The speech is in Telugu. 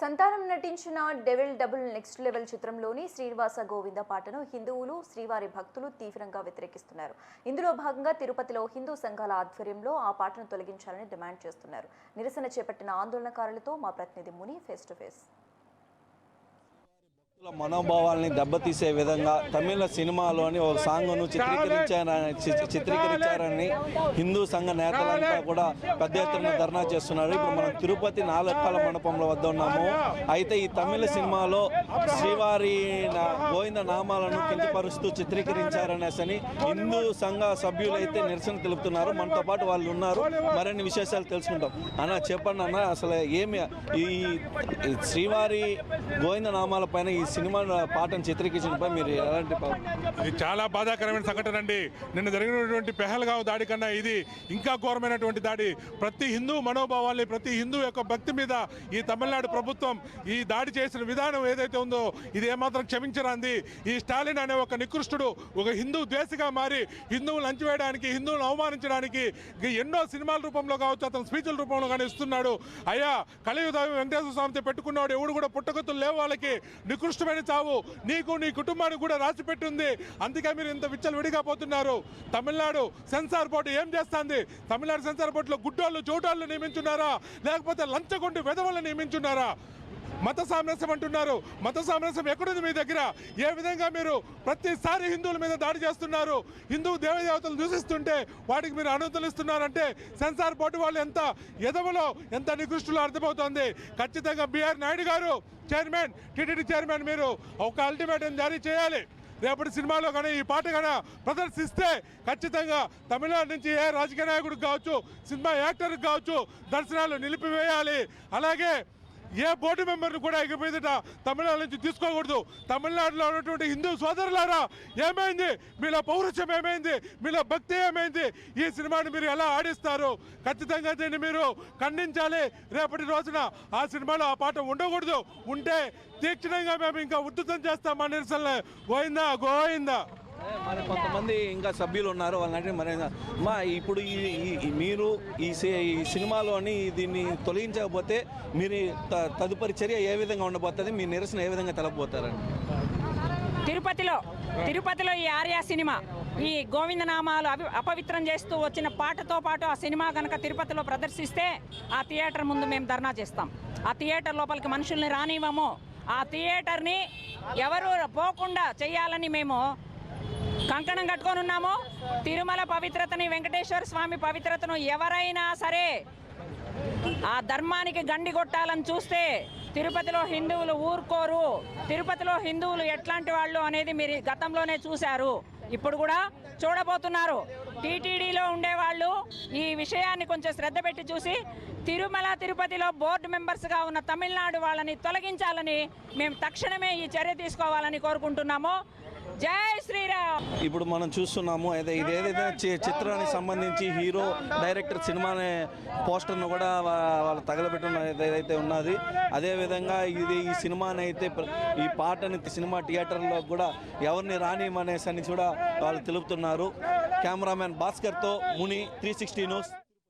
సంతానం నటించిన డెవిల్ డబుల్ నెక్స్ట్ లెవెల్ చిత్రంలోని శ్రీనివాస గోవింద పాటను హిందువులు శ్రీవారి భక్తులు తీవ్రంగా వ్యతిరేకిస్తున్నారు. ఇందులో భాగంగా తిరుపతిలో హిందూ సంఘాల ఆధ్వర్యంలో ఆ పాటను తొలగించాలని డిమాండ్ చేస్తున్నారు. నిరసన చేపట్టిన ఆందోళనకారులతో మా ప్రతినిధి ముని ఫేస్ టు ఫేస్. మనోభావాల్ని దెబ్బతీసే విధంగా తమిళ సినిమాలోని ఒక సాంగ్ను చిత్రీకరించారని హిందూ సంఘ నేతలంతా కూడా పెద్ద ఎత్తున ధర్నా చేస్తున్నారు. ఇప్పుడు మనం తిరుపతి నాలుకల మండపంలో వద్ద ఉన్నాము. అయితే ఈ తమిళ సినిమాలో శ్రీవారి గోవింద నామాలను కించపరుస్తూ చిత్రీకరించారనేసని హిందూ సంఘ సభ్యులైతే నిరసన తెలుపుతున్నారు. మనతో పాటు వాళ్ళు ఉన్నారు. మరిన్ని విశేషాలు తెలుసుకుంటాం. అన్న చెప్పండి అన్న, అసలు ఏమి ఈ శ్రీవారి గోవింద నామాల పైన ఈ సినిమా పాటను చిత్రీకరించడంపై మీరు ఎలాంటి? ఇది చాలా బాధాకరమైన సంఘటన అండి. నిన్న జరిగినటువంటి పెహల్గావ్ దాడి కన్నా ఇది ఇంకా ఘోరమైనటువంటి దాడి. ప్రతి హిందూ మనోభావాల్ని, ప్రతి హిందూ యొక్క భక్తి మీద ఈ తమిళనాడు ప్రభుత్వం ఈ దాడి చేసిన విధానం ఏదైతే ఉందో ఇది ఏమాత్రం క్షమించరాంది. ఈ స్టాలిన్ అనే ఒక నికృష్టుడు ఒక హిందూ ద్వేషిగా మారి హిందువులు అంచివేయడానికి, హిందువులను అవమానించడానికి ఎన్నో సినిమాల రూపంలో కావచ్చు, అతను స్పీచ్ల రూపంలో కానీ ఇస్తున్నాడు. అయ్యా, కలియుగ వెంకటేశ్వర స్వామితో పెట్టుకున్నాడు ఎవడు కూడా పుట్టగొత్తులు లేవు. వాళ్ళకి నికృష్టమైన చావు నీకు నీ కుటుంబానికి కూడా రాసి పెట్టింది. అందుకే మీరు ఇంత విచ్చలవిడిగా పోతున్నారు. తమిళనాడు సెన్సార్ బోర్డు ఏం చేస్తుంది? తమిళనాడు సెన్సార్ బోర్డులో గుడ్డోళ్ళు చోటాళ్ళు నియమించున్నారా, లేకపోతే లంచగొండి వెధవలను నియమించున్నారా? మత సామరస్యం అంటున్నారు. మత సామరస్యం ఎక్కడుంది మీ దగ్గర? ఏ విధంగా మీరు ప్రతిసారి హిందువుల మీద దాడి చేస్తున్నారు? హిందూ దేవదేవతలు దూషిస్తుంటే వాటికి మీరు అనుమతులిస్తున్నారంటే సెన్సార్ బోర్డు వాళ్ళు ఎంత ఎదవలో, ఎంత నికృష్టులో అర్థమవుతోంది. ఖచ్చితంగా బిఆర్ నాయుడు గారు చైర్మన్, టీటీడీ చైర్మన్, మీరు ఒక అల్టిమేటం జారీ చేయాలి. రేపటి సినిమాలో కానీ ఈ పాట కానీ ప్రదర్శిస్తే ఖచ్చితంగా తమిళనాడు నుంచి ఏ రాజకీయ నాయకుడికి కావచ్చు, సినిమా యాక్టర్కి కావచ్చు దర్శనాలు నిలిపివేయాలి. అలాగే ఏ బోర్డు మెంబర్ను కూడా ఇక మీదట తమిళనాడు నుంచి తీసుకోకూడదు. తమిళనాడులో ఉన్నటువంటి హిందూ సోదరులారా, ఏమైంది? మీలో పౌరుషం ఏమైంది? మీలో భక్తి ఏమైంది? ఈ సినిమాని మీరు ఎలా ఆడిస్తారు? ఖచ్చితంగా దీన్ని మీరు ఖండించాలి. రేపటి రోజున ఆ సినిమాలో ఆ పాట ఉండకూడదు. ఉంటే తీక్షణంగా మేము ఇంకా ఉద్ధృతం చేస్తాం మా నిరసనలు. గోయిందా గోయిందా. మరి కొంతమంది ఇంకా సభ్యులు ఉన్నారు. వాళ్ళంటే మరి మా ఇప్పుడు మీరు ఈ సినిమాలోని దీన్ని తొలగించకపోతే మీరు తదుపరి చర్య ఏ విధంగా ఉండబోతుంది? మీ నిరసన ఏ విధంగా తెలపబోతారండి? తిరుపతిలో ఈ ఆర్య సినిమా ఈ గోవిందనామాలు అపవిత్రం చేస్తూ వచ్చిన పాటతో పాటు ఆ సినిమా కనుక తిరుపతిలో ప్రదర్శిస్తే ఆ థియేటర్ ముందు మేము ధర్నా చేస్తాం. ఆ థియేటర్ లోపలికి మనుషుల్ని రానివ్వము. ఆ థియేటర్ని ఎవరు పోకుండా చేయాలని మేము కంకణం కట్టుకొని ఉన్నాము. తిరుమల పవిత్రతని, వెంకటేశ్వర స్వామి పవిత్రతను ఎవరైనా సరే ఆ ధర్మానికి గండి కొట్టాలని చూస్తే తిరుపతిలో హిందువులు ఊరుకోరు. తిరుపతిలో హిందువులు ఎట్లాంటి వాళ్ళు అనేది మీరు గతంలోనే చూశారు, ఇప్పుడు కూడా చూడబోతున్నారు. టీటీడీలో ఉండేవాళ్ళు ఈ విషయాన్ని కొంచెం శ్రద్ధ పెట్టి చూసి తిరుమల తిరుపతిలో బోర్డు మెంబర్స్గా ఉన్న తమిళనాడు వాళ్ళని తొలగించాలని మేము తక్షణమే ఈ చర్య తీసుకోవాలని కోరుకుంటున్నాము. జై శ్రీరామ్. ఇప్పుడు మనం చూస్తున్నాము ఇదేదైతే చిత్రానికి సంబంధించి హీరో డైరెక్టర్ సినిమానే పోస్టర్ను కూడా వాళ్ళు తగలబెట్టిన ఏదైతే ఉన్నది. అదేవిధంగా ఈ సినిమాని అయితే ఈ పాటని సినిమా థియేటర్లో కూడా ఎవరిని రానిమనేసి కూడా వాళ్ళు తెలుపుతున్నారు. కెమెరామెన్ భాస్కర్తో ముని, 360 న్యూస్.